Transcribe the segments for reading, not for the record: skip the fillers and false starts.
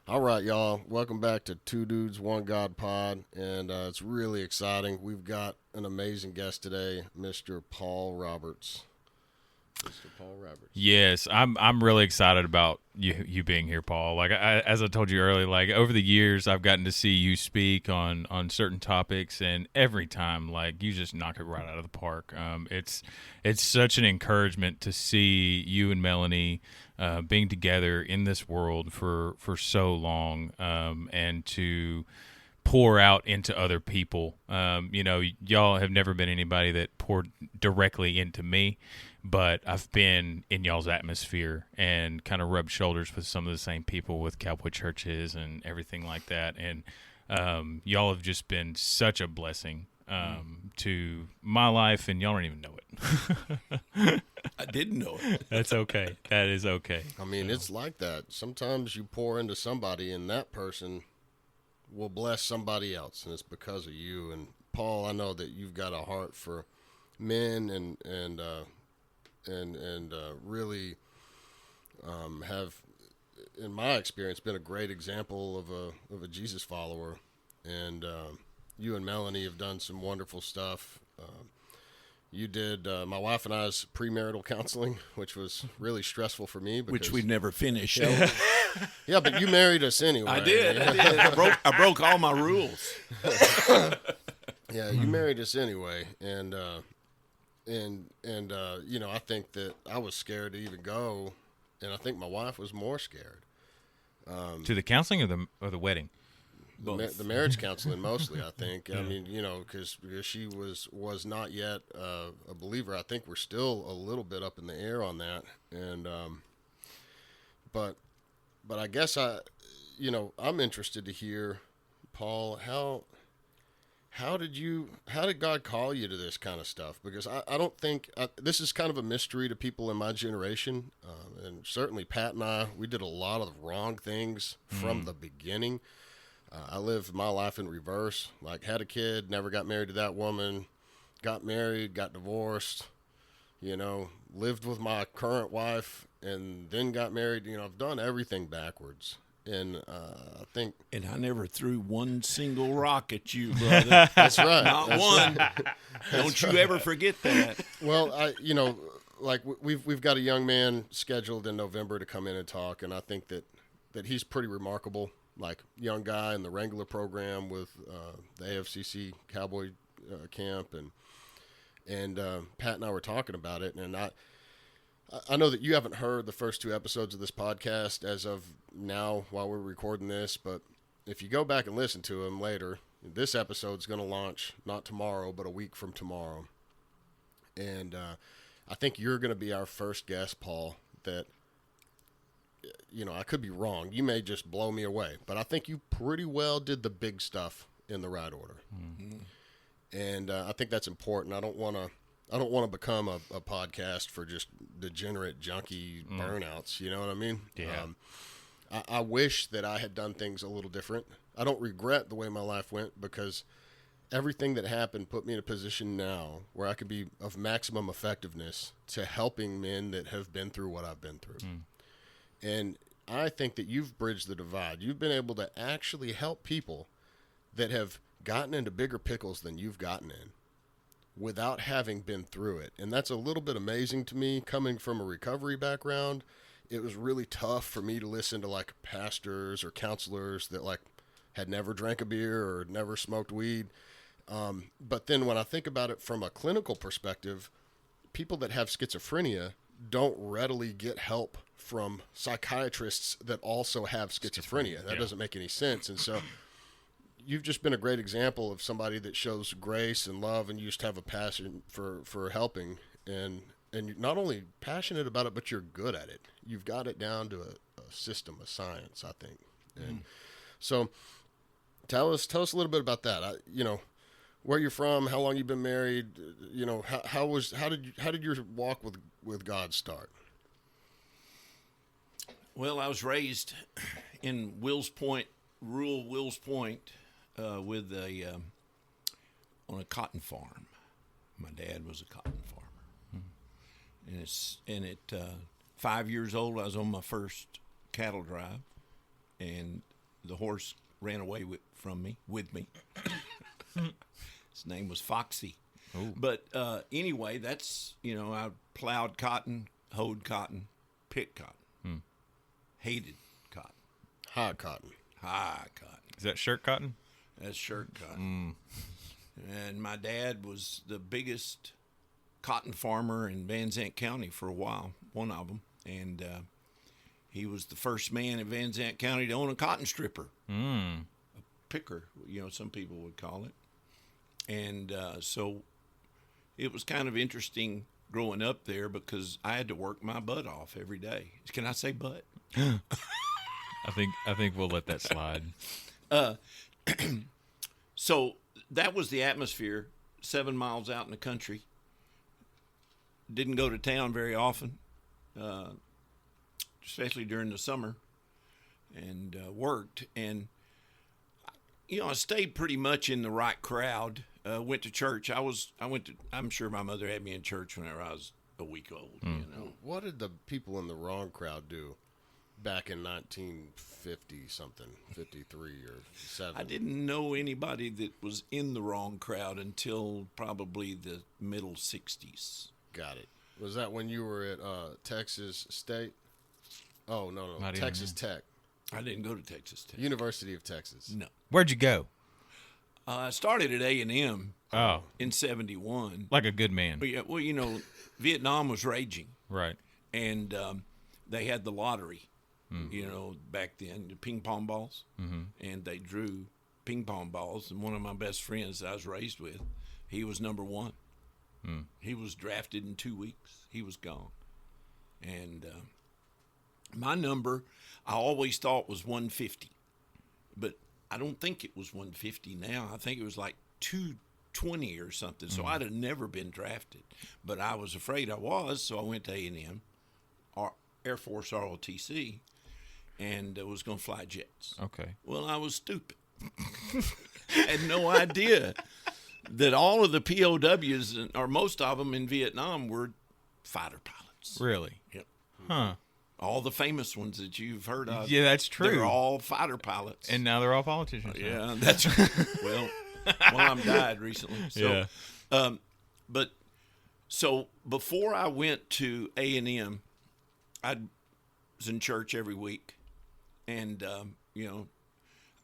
All right, y'all. Welcome back to Two Dudes, One God Pod, and it's really exciting. We've got an amazing guest today, Mr. Paul Roberts. Mr. Paul Roberts. Yes, I'm really excited about you being here, Paul. As I told you earlier, like over the years, I've gotten to see you speak on certain topics, and every time, like you just knock it right out of the park. It's such an encouragement to see you and Melanie being together in this world for so long, and to pour out into other people. Y'all have never been anybody that poured directly into me, but I've been in y'all's atmosphere and kind of rubbed shoulders with some of the same people with cowboy churches and everything like that. And y'all have just been such a blessing to my life, and y'all don't even know it. I didn't know it. That's okay. That is okay. I mean, it's like that. Sometimes you pour into somebody, and that person will bless somebody else, and it's because of you. And Paul, I know that you've got a heart for men, and really have, in my experience, been a great example of a Jesus follower. And you and Melanie have done some wonderful stuff. You did my wife and I's premarital counseling, which was really stressful for me. Which we never finished. Yeah, but you married us anyway. I did. I broke all my rules. Yeah, you married us anyway, and I think that I was scared to even go, and I think my wife was more scared. To the counseling or the wedding? The marriage counseling mostly, I think. Yeah. I mean, because she was not yet a believer. I think we're still a little bit up in the air on that, and but I guess I'm interested to hear, Paul, how did God call you to this kind of stuff? Because I don't think this is kind of a mystery to people in my generation, and certainly Pat and I, we did a lot of wrong things from the beginning. I lived my life in reverse, like had a kid, never got married to that woman, got married, got divorced, lived with my current wife, and then got married. I've done everything backwards. And I think... And I never threw one single rock at you, brother. That's right. Not one. Don't you ever forget that. Well, we've got a young man scheduled in November to come in and talk, and I think that he's pretty remarkable. Like, young guy in the Wrangler program with the AFCC Cowboy camp, and Pat and I were talking about it, and I know that you haven't heard the first two episodes of this podcast as of now while we're recording this, but if you go back and listen to them later, this episode's going to launch not tomorrow, but a week from tomorrow. And I think you're going to be our first guest, Paul, that, I could be wrong. You may just blow me away, but I think you pretty well did the big stuff in the right order. Mm-hmm. And I think that's important. I don't want to become a podcast for just degenerate, junky burnouts. You know what I mean? Yeah. I wish that I had done things a little different. I don't regret the way my life went, because everything that happened put me in a position now where I could be of maximum effectiveness to helping men that have been through what I've been through. And I think that you've bridged the divide. You've been able to actually help people that have gotten into bigger pickles than you've gotten in without having been through it. And that's a little bit amazing to me. Coming from a recovery background, it was really tough for me to listen to like pastors or counselors that like had never drank a beer or never smoked weed. But then when I think about it from a clinical perspective, people that have schizophrenia don't readily get help from psychiatrists that also have schizophrenia. That doesn't make any sense. And so you've just been a great example of somebody that shows grace and love, and you just have a passion for helping, and you're not only passionate about it, but you're good at it. You've got it down to a system, a science, I think. And so tell us a little bit about that. Where you're from, how long you've been married, how did your walk with God start? Well, I was raised in rural Wills Point, on a cotton farm. My dad was a cotton farmer, and at 5 years old, I was on my first cattle drive, and the horse ran away from me. His name was Foxy. Ooh. But anyway, that's, I plowed cotton, hoed cotton, picked cotton, hated cotton. High cotton. High cotton. Is that shirt cotton? That's shirt cotton. And my dad was the biggest cotton farmer in Van Zandt County for a while, one of them. And he was the first man in Van Zandt County to own a cotton stripper. A picker, some people would call it. And so it was kind of interesting growing up there because I had to work my butt off every day. Can I say butt? I think we'll let that slide. So that was the atmosphere, 7 miles out in the country. Didn't go to town very often, especially during the summer, and worked. And, I stayed pretty much in the right crowd. Went to church. I'm sure my mother had me in church whenever I was a week old, What did the people in the wrong crowd do back in 1950-something, 53 or 7? I didn't know anybody that was in the wrong crowd until probably the middle 60s. Got it. Was that when you were at Texas State? Oh, no. Not Texas even. Tech. I didn't go to Texas Tech. University of Texas. No. Where'd you go? I started at A&M Oh, in 71. like a good man. But yeah, well, Vietnam was raging, Right. and they had the lottery, back then, the ping pong balls, and they drew ping pong balls. And one of my best friends that I was raised with, he was number 1. He was drafted in 2 weeks. He was gone. And my number, I always thought was 150, but I don't think it was 150 now. I think it was like 220 or something. So I'd have never been drafted, but I was afraid I was. So I went to A&M, Air Force ROTC, and was going to fly jets. Okay. Well, I was stupid. Had no idea that all of the POWs, or most of them in Vietnam, were fighter pilots. Really? Yep. Huh. All the famous ones that you've heard of. Yeah, that's true. They're all fighter pilots. And now they're all politicians. Yeah, that's well, one of them died recently. So, Yeah. But so before I went to A&M, I was in church every week, and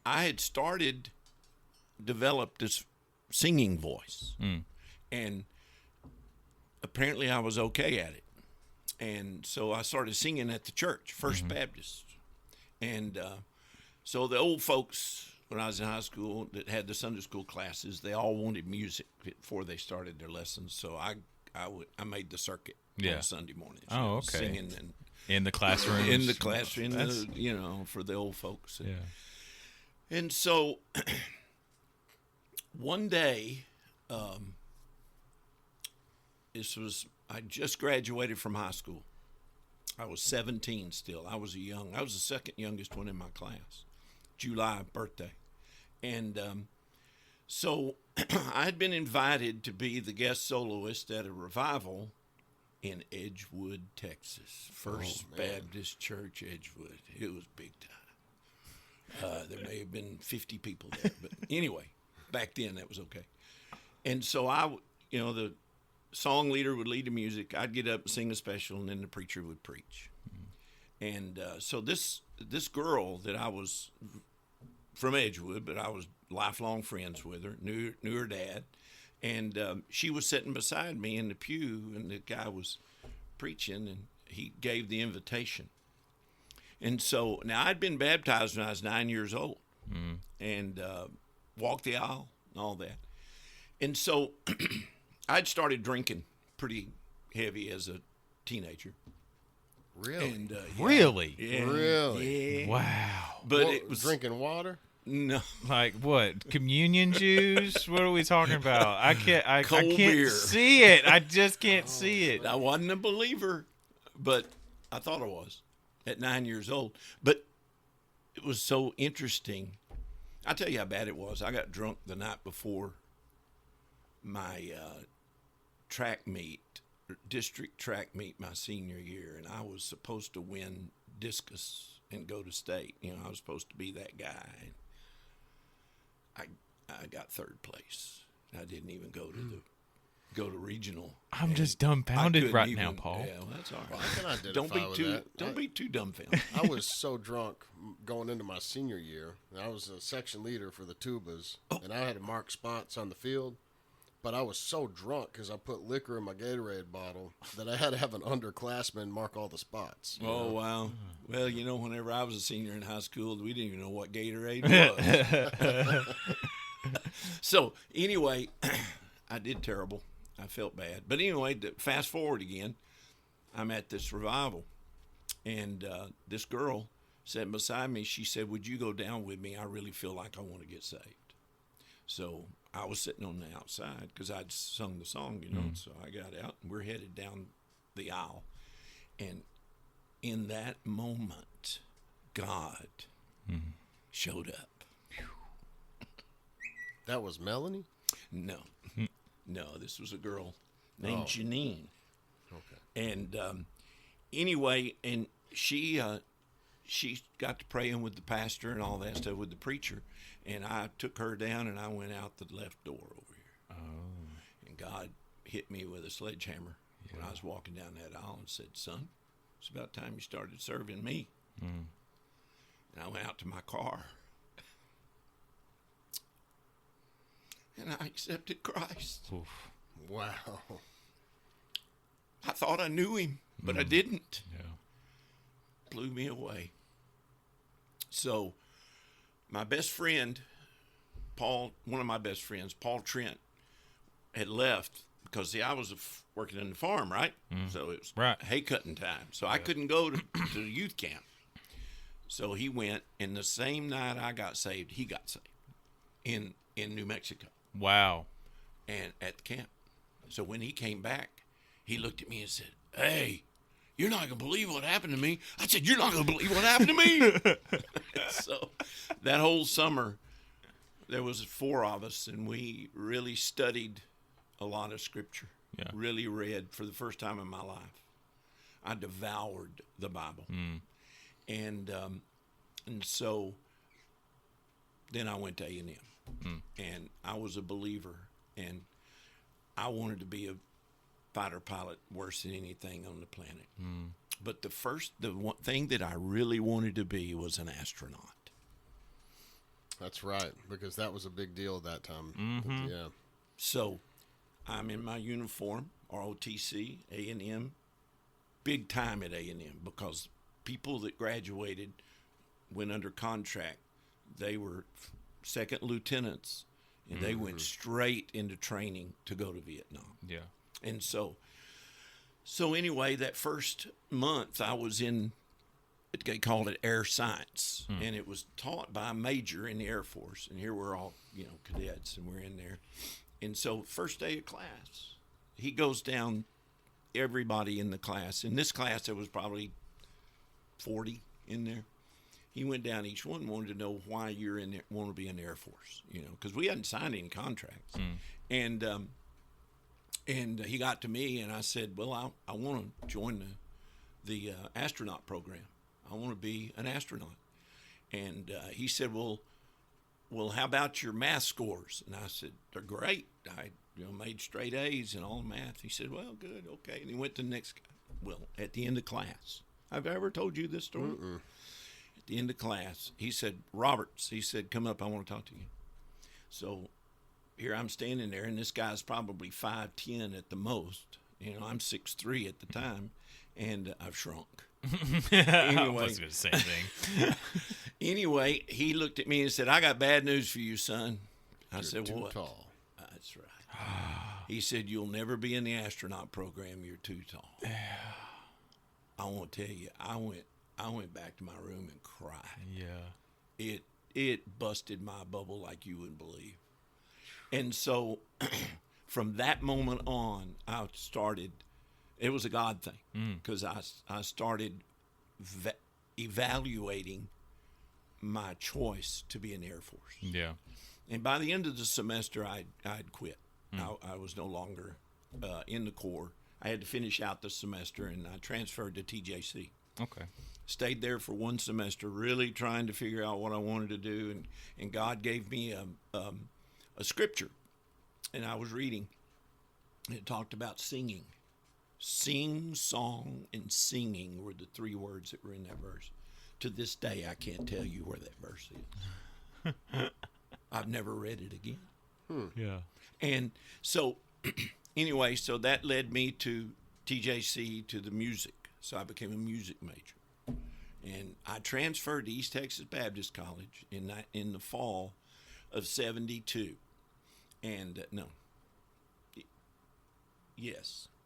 I had developed this singing voice, and apparently I was okay at it. And so I started singing at the church, First Baptist. And so the old folks, when I was in high school, that had the Sunday school classes, they all wanted music before they started their lessons. So I made the circuit on Sunday mornings. Oh, okay. Singing and In the classroom. in the classroom, for the old folks. Yeah. And so one day, I just graduated from high school. I was 17 still. I was the second youngest one in my class. July birthday. And so I had been invited to be the guest soloist at a revival in Edgewood, Texas. First Baptist Church, Edgewood. It was big time. There may have been 50 people there. But anyway, back then that was okay. And so the song leader would lead the music. I'd get up and sing a special, and then the preacher would preach. And so this girl that I was from Edgewood, but I was lifelong friends with her, knew her dad, and she was sitting beside me in the pew, and the guy was preaching, and he gave the invitation. And so now I'd been baptized when I was 9 years old, and walked the aisle and all that. And so I'd started drinking pretty heavy as a teenager. Really? And, Really? Yeah, Really? yeah. Wow. But What, it was drinking water? no. Like what? Communion juice? What are we talking about? I can't Cold beer. see it. I just can't see it. I wasn't a believer, but I thought I was at 9 years old. But it was so interesting. I'll tell you how bad it was. I got drunk the night before my district track meet my senior year, and I was supposed to win discus and go to state. You know, I was supposed to be that guy. I got third place. I didn't even go to regional. I'm just dumbfounded right now, even, Paul. Yeah, well, that's all right. Well, I can identify with that. Don't be too dumbfounded. I was so drunk going into my senior year. I was a section leader for the tubas, and I had to mark spots on the field. But I was so drunk because I put liquor in my Gatorade bottle that I had to have an underclassman mark all the spots. Oh, wow. Well, you know, whenever I was a senior in high school, we didn't even know what Gatorade was. So, anyway, I did terrible. I felt bad. But anyway, fast forward again, I'm at this revival. And this girl sat beside me. She said, would you go down with me? I really feel like I want to get saved. So I was sitting on the outside because I'd sung the song, you know. So I got out, and we're headed down the aisle. And in that moment, God showed up. That was Melanie? No. No, this was a girl named Janine. Okay. And anyway, and she got to praying with the pastor and all that stuff with the preacher. And I took her down, and I went out the left door over here. Oh. And God hit me with a sledgehammer when I was walking down that aisle and said, son, it's about time you started serving me. And I went out to my car. And I accepted Christ. Oof. Wow. I thought I knew him, but I didn't. Yeah. Blew me away. So my best friend, Paul, one of my best friends, Paul Trent, had left because, see, I was working in the farm, right? So it was hay cutting time. So I couldn't go to the youth camp. So he went, and the same night I got saved, he got saved in New Mexico. Wow. And at the camp. So when he came back, he looked at me and said, hey, you're not going to believe what happened to me. I said, you're not going to believe what happened to me. So that whole summer, there was 4 of us, and we really studied a lot of scripture. Yeah. Really read for the first time in my life. I devoured the Bible. And so then I went to A&M. And I was a believer, and I wanted to be a fighter pilot worse than anything on the planet. But the one thing that I really wanted to be was an astronaut. That's right, because that was a big deal at that time. Yeah. So I'm in my uniform, ROTC, A&M, big time at A&M, because people that graduated went under contract. They were second lieutenants, and they went straight into training to go to Vietnam. Yeah. And so anyway, that first month I was in, they called it air science, and it was taught by a major in the Air Force. And here we're all, you know, cadets, and we're in there. And so first day of class, he goes down everybody in the class. In this class, there was probably 40 in there. He went down each one, wanted to know why you're in there, want to be in the Air Force, you know, because we hadn't signed any contracts. And he got to me, and I said, well, I want to join the astronaut program. I want to be an astronaut. And he said, well, how about your math scores? And I said, they're great. I made straight A's in all math. He said, well, good, okay. And he went to the next guy. Well, at the end of class, have I ever told you this story? At the end of class, he said, Roberts, he said, come up, I want to talk to you. So here I'm standing there, and this guy's probably 5'10" at the most. You know, I'm 6'3" at the time, and I've shrunk. Anyway, I was going to say the same thing. Anyway, he looked at me and said, I got bad news for you, son. I said, too what? tall. That's right. He said, you'll never be in the astronaut program. You're too tall. I want to tell you, I went back to my room and cried. Yeah. It busted my bubble like you wouldn't believe. And so from that moment on, I started, it was a God thing, because I started evaluating my choice to be in the Air Force. Yeah. And by the end of the semester, I'd quit. I was no longer in the Corps. I had to finish out the semester, and I transferred to TJC. Okay. Stayed there for one semester, really trying to figure out what I wanted to do, and God gave me a scripture, and I was reading. It talked about singing. Sing, song, and singing were the three words that were in that verse. To this day, I can't tell you where that verse is. I've never read it again. Yeah. And so, anyway, so that led me to TJC, to the music. So I became a music major. And I transferred to East Texas Baptist College in the fall of 72. And,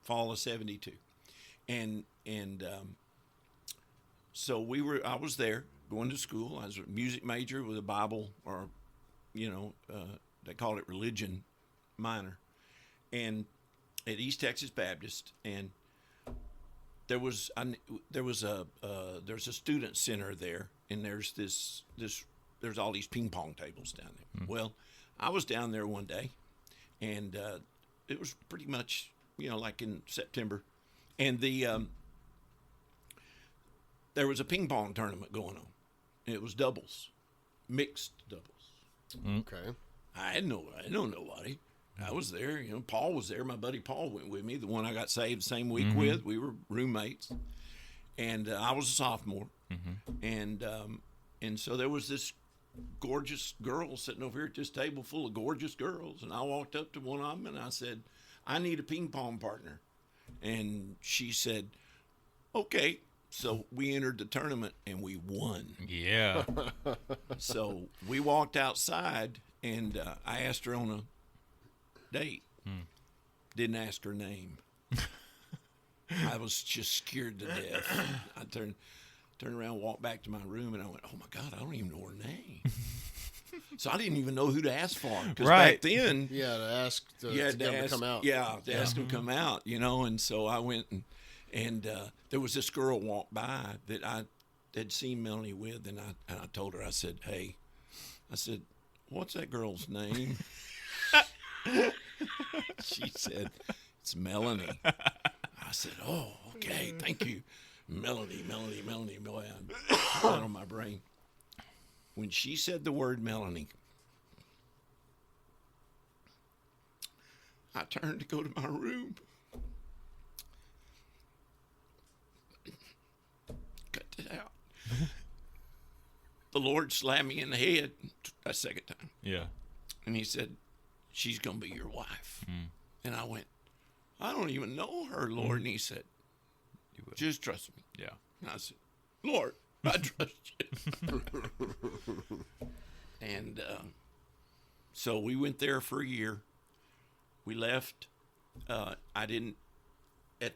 fall of 72. And so I was there going to school. I was a music major with a Bible, or, they called it religion minor, and at East Texas Baptist. And there's a student center there, and there's all these ping pong tables down there. Well, I was down there one day, and it was pretty much like in September, and there was a ping pong tournament going on. It was doubles, mixed doubles. Okay. I didn't know nobody. I was there. Paul was there. My buddy Paul went with me, the one I got saved the same week with. We were roommates, and I was a sophomore. And so there was this gorgeous girl sitting over here at this table full of gorgeous girls, and I walked up to one of them and I said, "I need a ping pong partner," and she said, "Okay." So we entered the tournament and we won. Yeah. So we walked outside, and I asked her on a date. Didn't ask her name. I was just scared to death. I turned around, walked back to my room, and I went, "Oh my God, I don't even know her name." So I didn't even know who to ask for, because back then, to ask to get them to come out. Yeah, to ask them to come out, And so I went, and there was this girl walked by that I had seen Melanie with, and I told her, I said, "Hey," I said, "what's that girl's name?" She said, "It's Melanie." I said, "Oh, okay, thank you." Melanie. Boy, I'm out on my brain. When she said the word Melanie, I turned to go to my room. Cut it out. The Lord slammed me in the head a second time. Yeah. And he said, "She's going to be your wife." And I went, "I don't even know her, Lord." And he said, "Just trust me." Yeah. And I said, "Lord, I trust you." And so we went there for a year. We left. At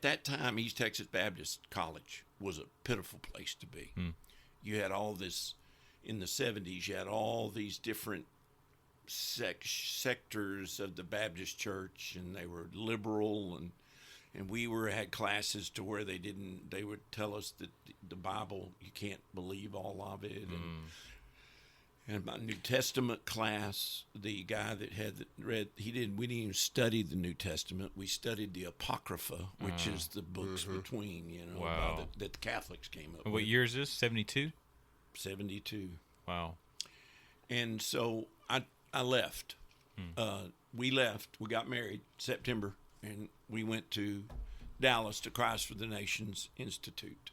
that time, East Texas Baptist College was a pitiful place to be. You had all this, in the 70s, you had all these different sectors of the Baptist church, and they were liberal, and we had classes to where they would tell us that the Bible, you can't believe all of it. And my New Testament class, the guy that we didn't even study the New Testament. We studied the Apocrypha, which is the books between, Wow. that the Catholics came up with. What year is this? 72? 72. Wow. And so I left. We left. We got married September, and we went to Dallas to Christ for the Nations Institute.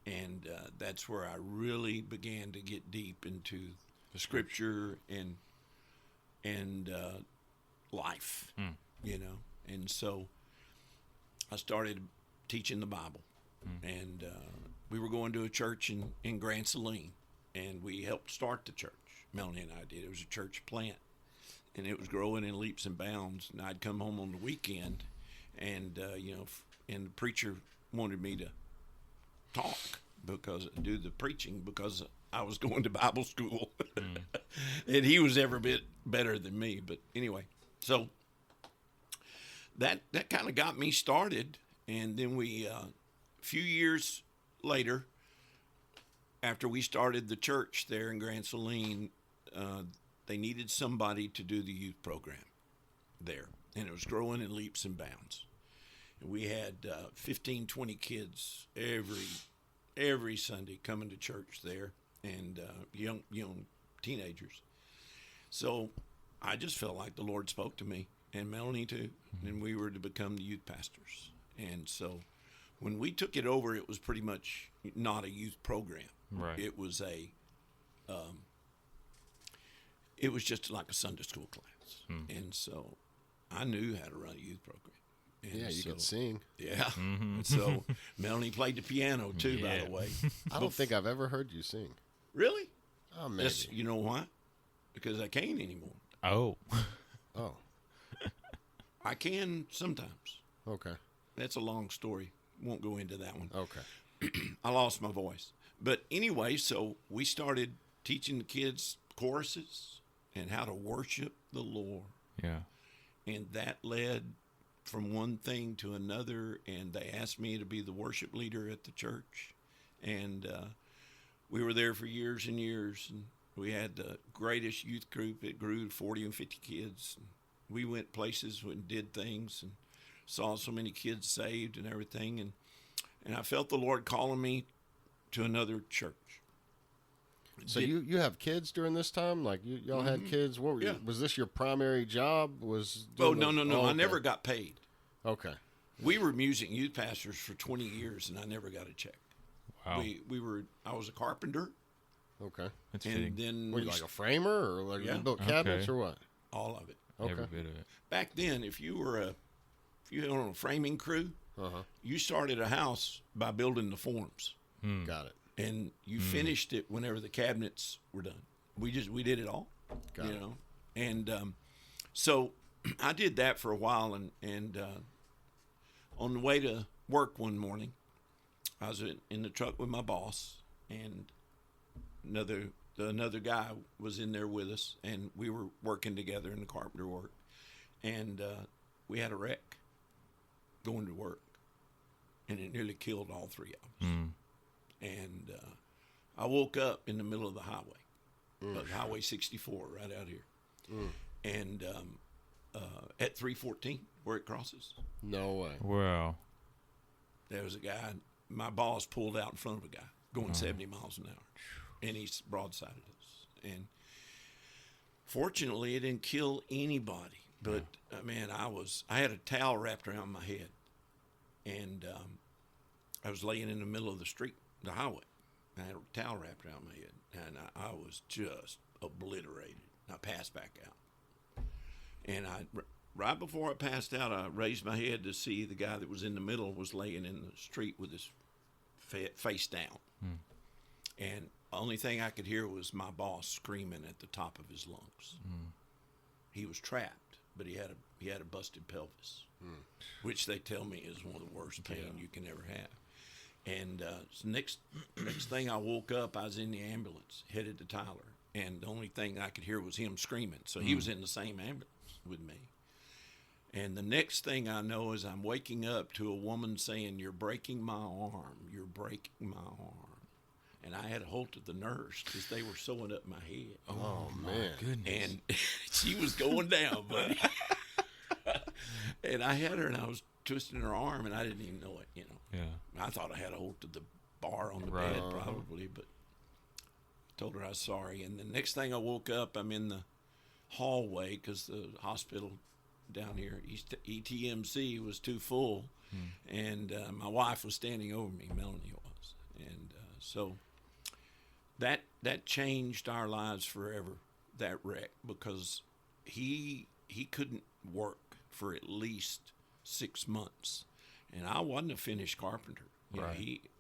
And that's where I really began to get deep into the Scripture and life, And so I started teaching the Bible. And we were going to a church in Grand Saline, and we helped start the church. Melanie and I did. It was a church plant, and it was growing in leaps and bounds. And I'd come home on the weekend, and and the preacher wanted me to do the preaching because I was going to Bible school, and he was every bit better than me. But anyway, so that kind of got me started, and then we a few years later, after we started the church there in Grand Saline, they needed somebody to do the youth program there, and it was growing in leaps and bounds. And we had 15, 20 kids every Sunday coming to church there, and young teenagers. So I just felt like the Lord spoke to me, and Melanie too, and we were to become the youth pastors. And so when we took it over, it was pretty much not a youth program. Right. It was it was just like a Sunday school class. And so I knew how to run a youth program. And Yeah, you so, could sing. Yeah. And so Melanie played the piano too, by Yeah. the way. I don't think I've ever heard you sing. Really? Oh, maybe. You know why? Because I can't anymore. Oh. Oh, I can sometimes. okay. That's a long story. Won't go into that one. Okay. I lost my voice. But anyway, so we started teaching the kids choruses and how to worship the Lord. Yeah. And that led from one thing to another. And they asked me to be the worship leader at the church. And we were there for years and years. And we had the greatest youth group. It grew to 40 and 50 kids. And we went places and did things and saw so many kids saved and everything. And I felt the Lord calling me to another church. So you have kids during this time? Like y'all had kids? What were Yeah. Was this your primary job? Oh, no. Oh, I okay. never got paid. Okay. We were music youth pastors for 20 years, and I never got a check. Wow. I was a carpenter, Okay. That's and fitting. then Were you like a framer or like Yeah. you built cabinets Okay. or what? all of it. Okay. Every bit of it. Back then, if you were on a framing crew, Uh-huh. you started a house by building the forms, Got it. and you finished it whenever the cabinets were done. We did it all, Got you it. know. And so I did that for a while, and on the way to work one morning, I was in the truck with my boss, and another guy was in there with us, and we were working together in the carpenter work, and we had a wreck going to work, and it nearly killed all three of us. And I woke up in the middle of the highway, Highway 64, right out here, and at 314 where it crosses, No way. Wow. there was a guy. My boss pulled out in front of a guy going 70 miles an hour, and he broadsided us. And fortunately, it didn't kill anybody. But man, I had a towel wrapped around my head, and I was laying in the middle of the street, the highway. I had a towel wrapped around my head, and I was just obliterated. I passed back out, and right before I passed out, I raised my head to see the guy that was in the middle was laying in the street with his face down. And the only thing I could hear was my boss screaming at the top of his lungs. He was trapped, but he had a busted pelvis, which they tell me is one of the worst pain you can ever have. And so next thing I woke up, I was in the ambulance headed to Tyler, and the only thing I could hear was him screaming. So he was in the same ambulance with me. And the next thing I know is I'm waking up to a woman saying, "You're breaking my arm. You're breaking my arm." And I had a hold of the nurse because they were sewing up my head. Oh man. Goodness. And she was going down, buddy. And I had her, and I was twisting her arm, and I didn't even know it, you know. Yeah. I thought I had a hold of the bar on the Right. bed probably, but I told her I was sorry. And the next thing I woke up, I'm in the hallway because the hospital down here, ETMC, was too full. And my wife was standing over me, Melanie was. And so that changed our lives forever, that wreck, because he couldn't work for at least 6 months. And I wasn't a finished carpenter. You know, Right.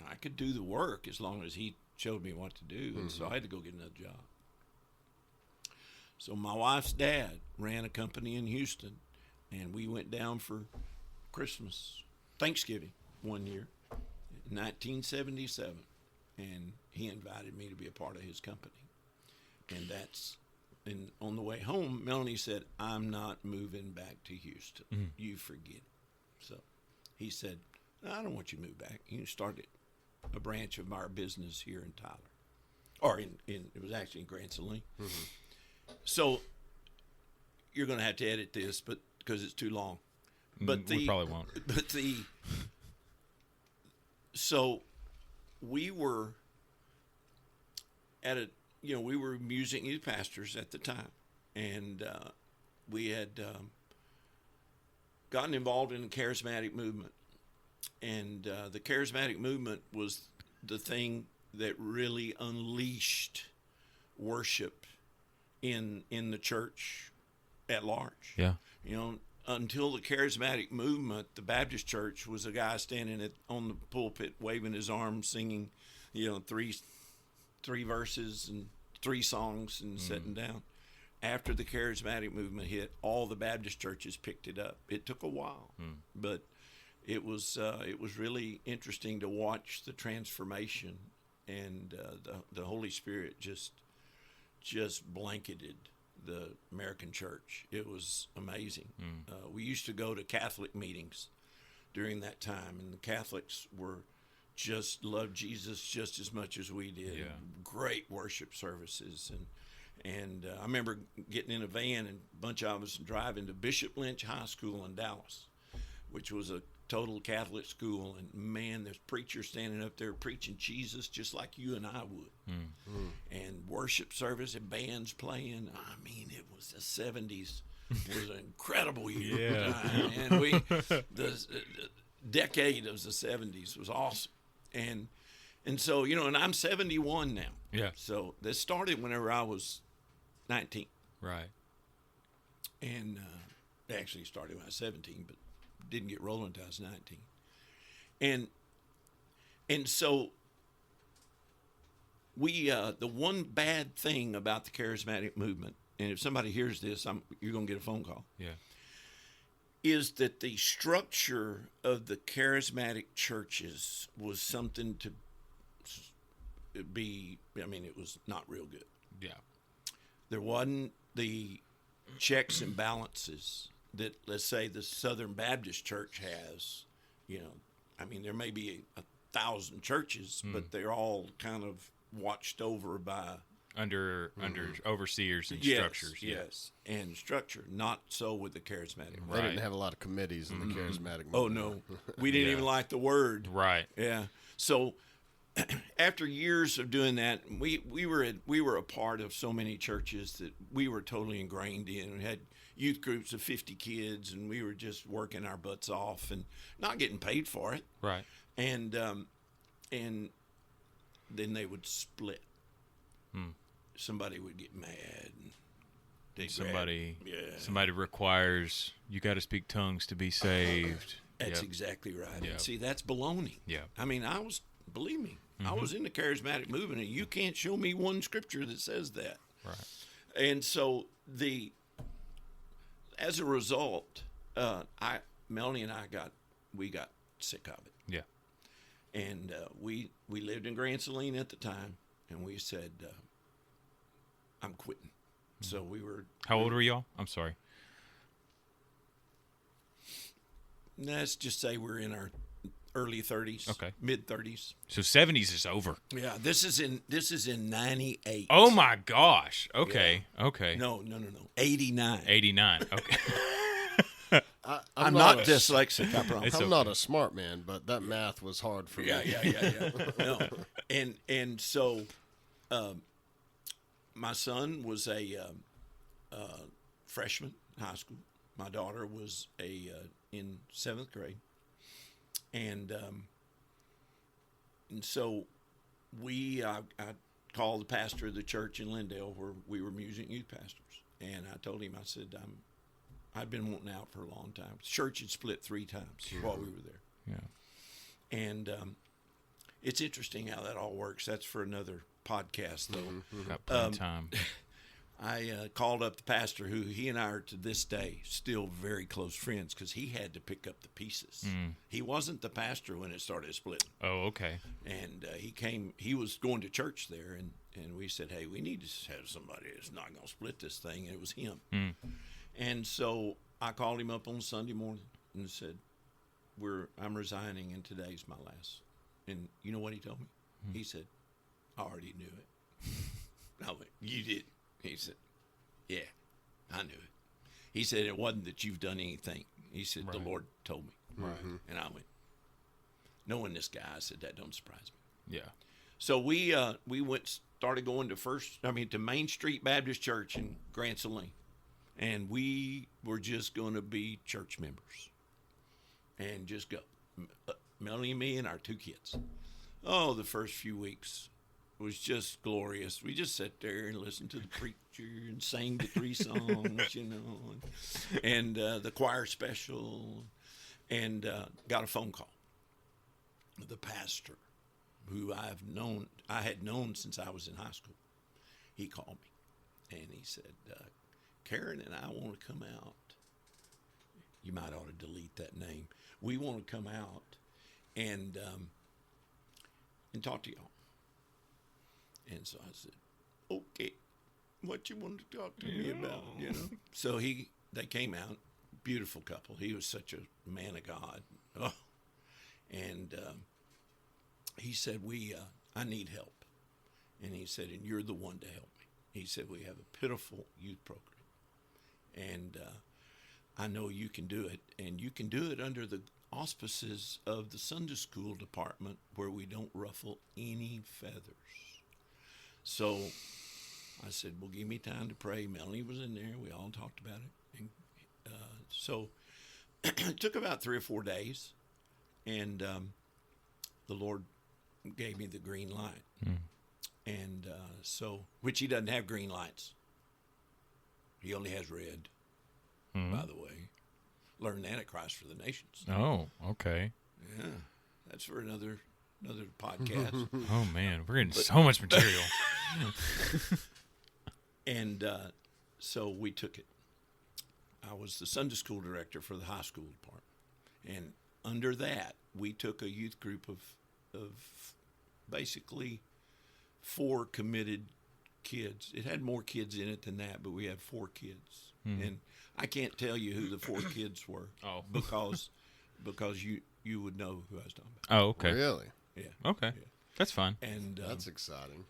I could do the work as long as he showed me what to do. And so I had to go get another job. So my wife's dad ran a company in Houston, and we went down for Thanksgiving one year, 1977, and he invited me to be a part of his company. And on the way home, Melanie said, "I'm not moving back to Houston. You forget it." So he said, "I don't want you to move back. You can start a branch of our business here in Tyler." Or it was actually in Grand Saline. So you're going to have to edit this, but because it's too long. But we probably won't. So we were at we were music youth pastors at the time, and we had gotten involved in the charismatic movement, and the charismatic movement was the thing that really unleashed worship in the church at large. Yeah. Until the charismatic movement, the Baptist church was a guy standing on the pulpit waving his arms, singing, three verses and 3 songs and sitting down. After the charismatic movement hit, all the Baptist churches picked it up. It took a while, but it was really interesting to watch the transformation, and the Holy Spirit just blanketed the American church. It was amazing. We used to go to Catholic meetings during that time, and the Catholics just loved Jesus just as much as we did. Yeah. Great worship services, and I remember getting in a van, and a bunch of us driving to Bishop Lynch High School in Dallas, which was a total Catholic school, and man, there's preachers standing up there preaching Jesus just like you and I would. And worship service and bands playing. I mean, it was the 70s. It was an incredible year. Yeah. And the decade of the 70s was awesome. And so, and I'm 71 now. Yeah. So this started whenever I was 19. Right. And it actually started when I was 17, but didn't get rolling until I was 19. And so we the one bad thing about the charismatic movement, and if somebody hears this, you're going to get a phone call. Yeah. Is that the structure of the charismatic churches was something to be, it was not real good. Yeah. There wasn't the checks and balances that, let's say, the Southern Baptist Church has. There may be 1,000 churches, but they're all kind of watched over by under overseers and yes, structures. Yes, and structure. Not so with the charismatic. They didn't have a lot of committees in the charismatic movement. Oh no, we didn't even like the word. Right. Yeah. So after years of doing that, we were a part of so many churches that we were totally ingrained in. We had youth groups of 50 kids, and we were just working our butts off and not getting paid for it. Right. And then they would split. Somebody would get mad. And somebody requires you got to speak tongues to be saved. That's exactly right. Yep. And see, that's baloney. Yeah. Believe me, I was in the charismatic movement, and you can't show me one scripture that says that. Right. And so as a result, Melanie and I got sick of it. Yeah. And we lived in Grand Saline at the time, and we said, I'm quitting. So we were. How old were y'all? I'm sorry. Let's just say we're in our early 30s. Okay. Mid 30s. So 70s is over. Yeah. This is in 98. Oh my gosh. Okay. Yeah. Okay. No. 89. 89. Okay. I'm not dyslexic, I promise. I'm not a smart man, but that math was hard for me. Yeah. No. And so my son was a freshman in high school. My daughter was in 7th grade. And so I called the pastor of the church in Lindale where we were music youth pastors. And I told him, I said, I'd been wanting out for a long time. The church had split 3 times while we were there. Yeah. And it's interesting how that all works. That's for another podcast, though. Got plenty of time. I called up the pastor, who he and I are to this day still very close friends, because he had to pick up the pieces. He wasn't the pastor when it started splitting. Oh, okay. And he was going to church there, and we said, hey, we need to have somebody that's not going to split this thing. And it was him. And so I called him up on Sunday morning and said, I'm resigning, and today's my last. And you know what he told me? He said, I already knew it. I went, you did? He said, yeah, I knew it. He said, it wasn't that you've done anything. He said, the Lord told me. Right. And I went, knowing this guy, I said, that don't surprise Yeah. So we started going to Main Street Baptist Church in Grand Saline, and we were just going to be church members, and just go, Melanie and me and our 2 kids. Oh, the first few weeks was just glorious. We just sat there and listened to the preacher and sang the 3 songs, and the choir special, and got a phone call. The pastor, who I had known since I was in high school, he called me, and he said, Karen and I want to come out. You might ought to delete that name. We want to come out and talk to y'all. And so I said, okay, what you want to talk to me about, So they came out, beautiful couple. He was such a man of God. Oh. And he said, I need help. And he said, and you're the one to help me. He said, we have a pitiful youth program. And I know you can do it. And you can do it under the auspices of the Sunday school department, where we don't ruffle any feathers. So I said, well, give me time to pray. Melanie was in there. We all talked about it. And so it took about 3 or 4 days. And the Lord gave me the green light. And which he doesn't have green lights. He only has red, by the way. Learned that at Christ for the Nations. Oh, okay. Yeah, that's for another podcast. Oh, man, we're getting so much material. And so we took it. I was the Sunday school director for the high school department. And under that, we took a youth group of basically 4 committed kids. It had more kids in it than that, but we had 4 kids. And I can't tell you who the 4 kids were. Oh. because you would know who I was talking about. Oh, okay. Really? Yeah. Okay. Yeah. That's fine. And that's exciting.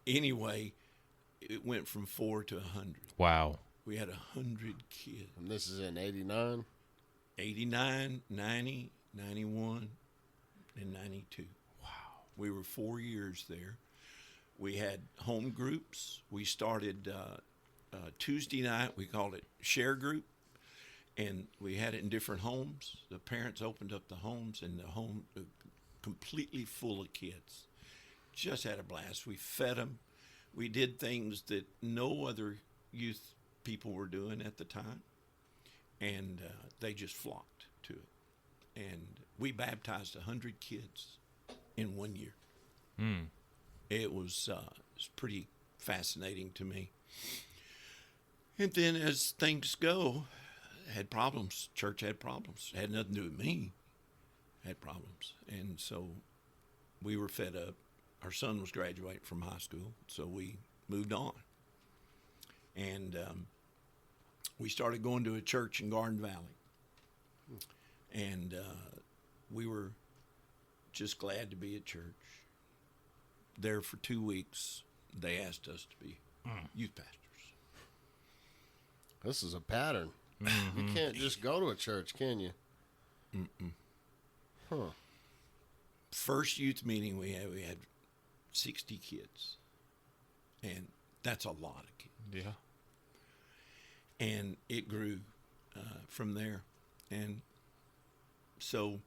Anyway, it went from 4 to 100. Wow. We had 100 kids. And this is in 89? 89, 90, 91, and 92. Wow. We were 4 years there. We had home groups. We started Tuesday night. We called it Share Group. And we had it in different homes. The parents opened up the homes, and the home completely full of kids. Just had a blast. We fed them. We did things that no other youth people were doing at the time. And they just flocked to it. And we baptized 100 kids in 1 year. It was pretty fascinating to me. And then as things go, had problems. Church had problems. Had nothing to do with me. Had problems. And so we were fed up. Our son was graduating from high school, so we moved on. And we started going to a church in Garden Valley. And we were just glad to be at church. There for 2 weeks, they asked us to be youth pastors. This is a pattern. You can't just go to a church, can you? Huh. First youth meeting we had 60 kids. And that's a lot of kids. Yeah. And it grew from there. And so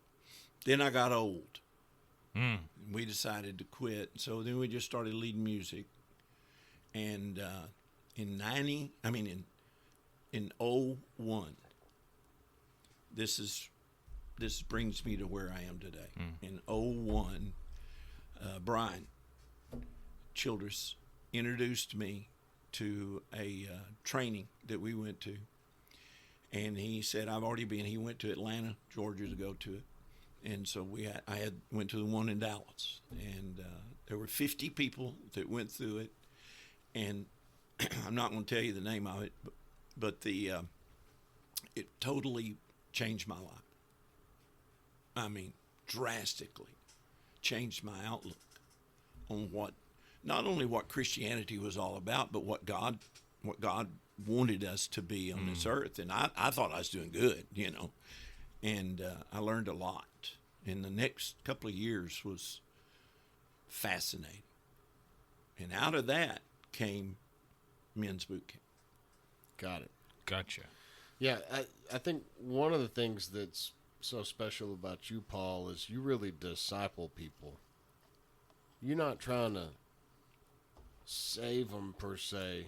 then I got old. We decided to quit. So then we just started leading music. And in 01, this brings me to where I am today. In 01, Brian Childress introduced me to a training that we went to. And he said, he went to Atlanta, Georgia to go to it. And so I went to the one in Dallas. And there were 50 people that went through it. And I'm not going to tell you the name of it, but it totally changed my life. I mean, drastically changed my outlook on not only what Christianity was all about, but what God wanted us to be on this earth. And I thought I was doing good, And I learned a lot. And the next couple of years was fascinating. And out of that came men's boot camp. Got it. Gotcha. Yeah, I think one of the things that's so special about you, Paul, is you really disciple people. You're not trying to save them per se,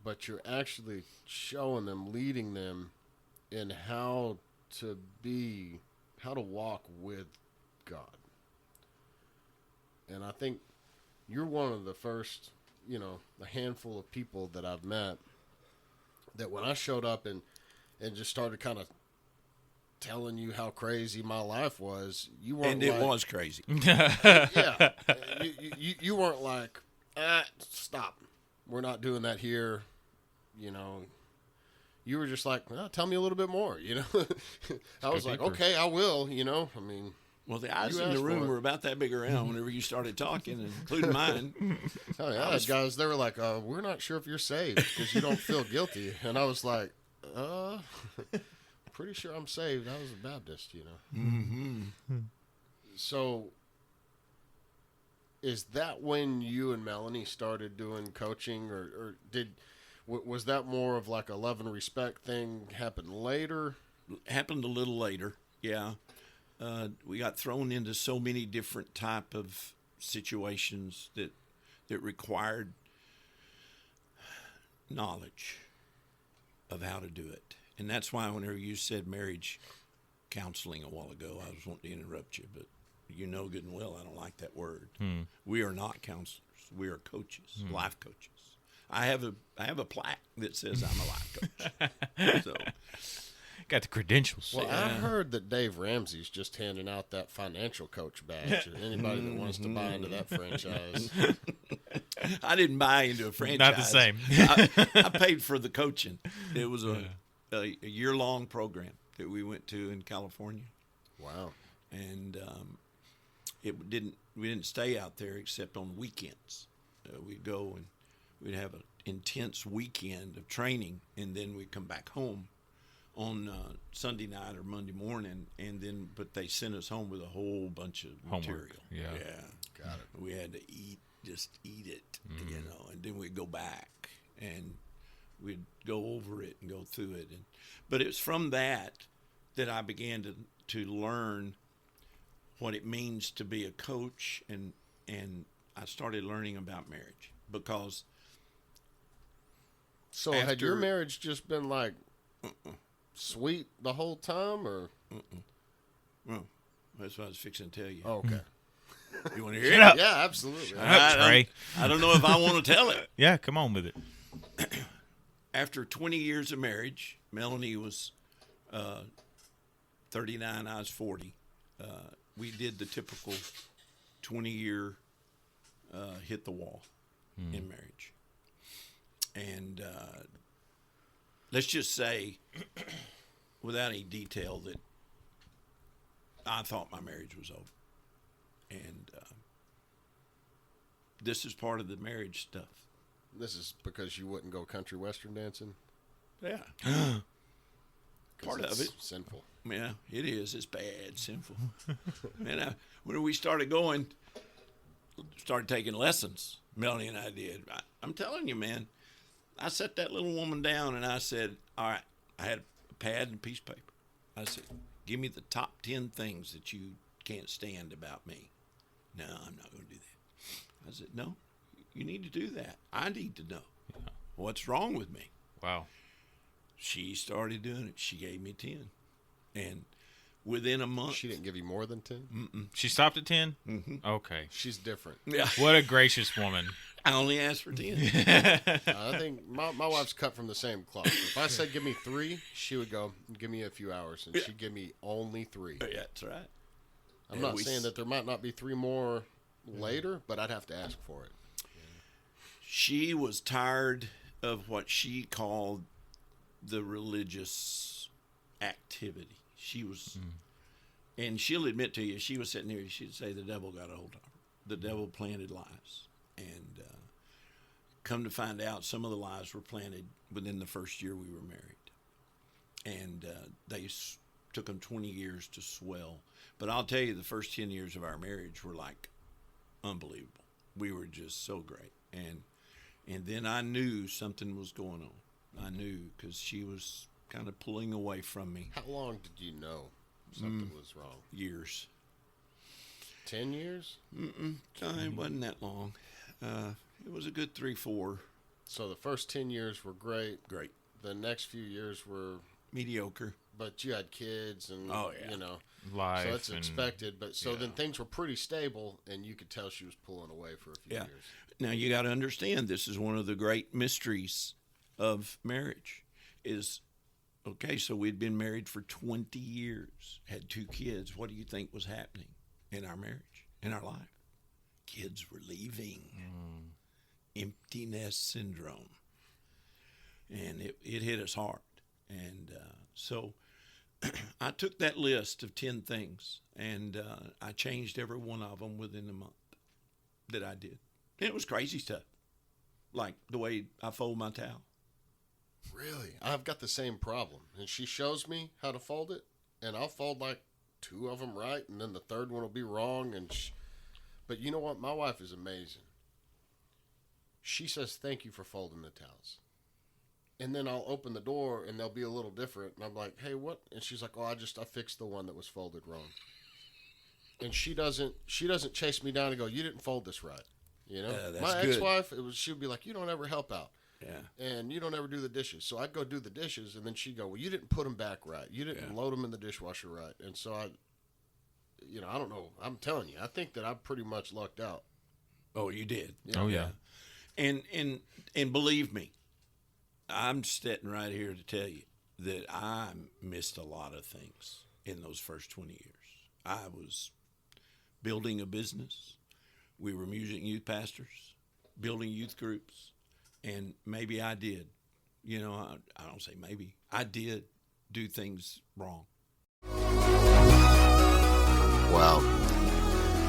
but you're actually showing them, leading them in how to walk with God. And I think you're one of the first, a handful of people that I've met that when I showed up and just started kind of telling you how crazy my life was, you weren't. And it was crazy. Yeah, you weren't like, stop, we're not doing that here. You were just like, tell me a little bit more. I was like, okay, I will. I mean. Well, the eyes in the room were about that big around whenever you started talking, including mine. Oh yeah, guys, they were like, we're not sure if you're saved because you don't feel guilty. And I was like, pretty sure I'm saved. I was a Baptist, Mm-hmm. So is that when you and Melanie started doing coaching, or was that more of like a love and respect thing happen later? Happened a little later, yeah. We got thrown into so many different type of situations that required knowledge of how to do it. And that's why whenever you said marriage counseling a while ago, I was wanting to interrupt you, but you know good and well I don't like that word. We are not counselors. We are coaches, life coaches. I have a plaque that says I'm a life coach. So got the credentials. Well, I heard that Dave Ramsey's just handing out that financial coach badge to anybody that wants to buy into that franchise. I didn't buy into a franchise. Not the same. I paid for the coaching. It was a year-long program that we went to in California. Wow. And we didn't stay out there except on weekends. We'd go and we'd have an intense weekend of training, and then we'd come back home on Sunday night or Monday morning, but they sent us home with a whole bunch of material. Yeah. Got it. We had to just eat it, and then we'd go back and we'd go over it and go through it. But it was from that I began to learn what it means to be a coach, and I started learning about marriage because. So had your marriage just been like sweet the whole time, or? Well, that's what I was fixing to tell you. Oh, okay. You want to hear it? Yeah, absolutely. Trey. I don't know if I want to tell it. Yeah, come on with it. After 20 years of marriage, Melanie was 39, I was 40. We did the typical 20-year hit the wall in marriage. And let's just say, without any detail, that I thought my marriage was over. And this is part of the marriage stuff. This is because you wouldn't go country western dancing? Yeah. Part of it. Sinful. Yeah, it is. It's bad, sinful. And when we started taking lessons, Melanie and I did. I'm telling you, man, I set that little woman down and I said, all right, I had a pad and a piece of paper. I said, give me the top 10 things that you can't stand about me. No, I'm not going to do that. I said, no, you need to do that. I need to know what's wrong with me. Wow. She started doing it. She gave me 10. And within a month. She didn't give you more than 10? Mm-mm. She stopped at 10? Mm-hmm. Okay. She's different. Yeah. What a gracious woman. I only asked for 10. I think my wife's cut from the same cloth. If I said give me 3, she would go, give me a few hours. And she'd give me only 3. Yeah, that's right. I'm not saying that there might not be 3 more later, but I'd have to ask for it. She was tired of what she called the religious activity. She was, and she'll admit to you, she was sitting there, she'd say the devil got a hold of her. The devil planted lies. And come to find out, some of the lies were planted within the first year we were married. And they took them 20 years to swell. But I'll tell you, the first 10 years of our marriage were like unbelievable. We were just so great. And then I knew something was going on. I knew because she was kind of pulling away from me. How long did you know something was wrong? Years. 10 years? It wasn't that long. It was a good 3, 4. So the first 10 years were great. Great. The next few years were mediocre. But you had kids and, you know. Life. So that's expected. But so then things were pretty stable, and you could tell she was pulling away for a few years. Now, you got to understand, this is one of the great mysteries of marriage is, okay, so we'd been married for 20 years, had 2 kids. What do you think was happening in our marriage, in our life? Kids were leaving. Empty nest syndrome. And it hit us hard. And so I took that list of 10 things, and I changed every one of them within a month that I did. It was crazy stuff, like the way I fold my towel. Really? I've got the same problem. And she shows me how to fold it, and I'll fold like 2 of them right, and then the third one will be wrong. But you know what? My wife is amazing. She says, thank you for folding the towels. And then I'll open the door, and they'll be a little different. And I'm like, hey, what? And she's like, oh, I fixed the one that was folded wrong. And she doesn't chase me down and go, you didn't fold this right. You know, my ex-wife, she would be like, you don't ever help out. Yeah. And you don't ever do the dishes. So I'd go do the dishes, and then she'd go, well, you didn't put them back right. You didn't load them in the dishwasher right. And so I don't know. I'm telling you, I think that I pretty much lucked out. Oh, you did. Oh, yeah. And believe me, I'm sitting right here to tell you that I missed a lot of things in those first 20 years. I was building a business. We were music youth pastors, building youth groups, and maybe I did. You know, I don't say maybe. I did do things wrong.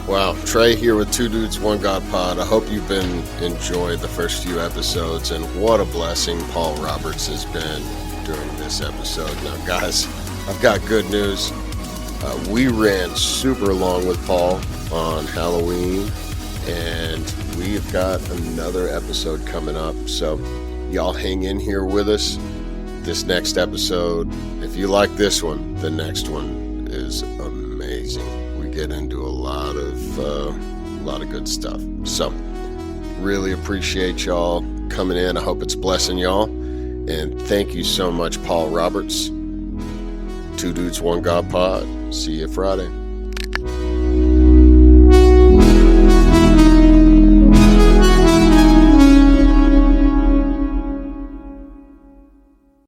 Wow, Trey here with Two Dudes, One God Pod. I hope you've been enjoyed the first few episodes, and what a blessing Paul Roberts has been during this episode. Now, guys, I've got good news. We ran super long with Paul on Halloween, and we've got another episode coming up, so y'all hang in here with us. This next episode, if you like this one, the next one is amazing. Get into a lot of good stuff. So really appreciate y'all coming in. I hope it's blessing y'all, and thank you so much, Paul Roberts. Two Dudes, One God Pod. See you Friday.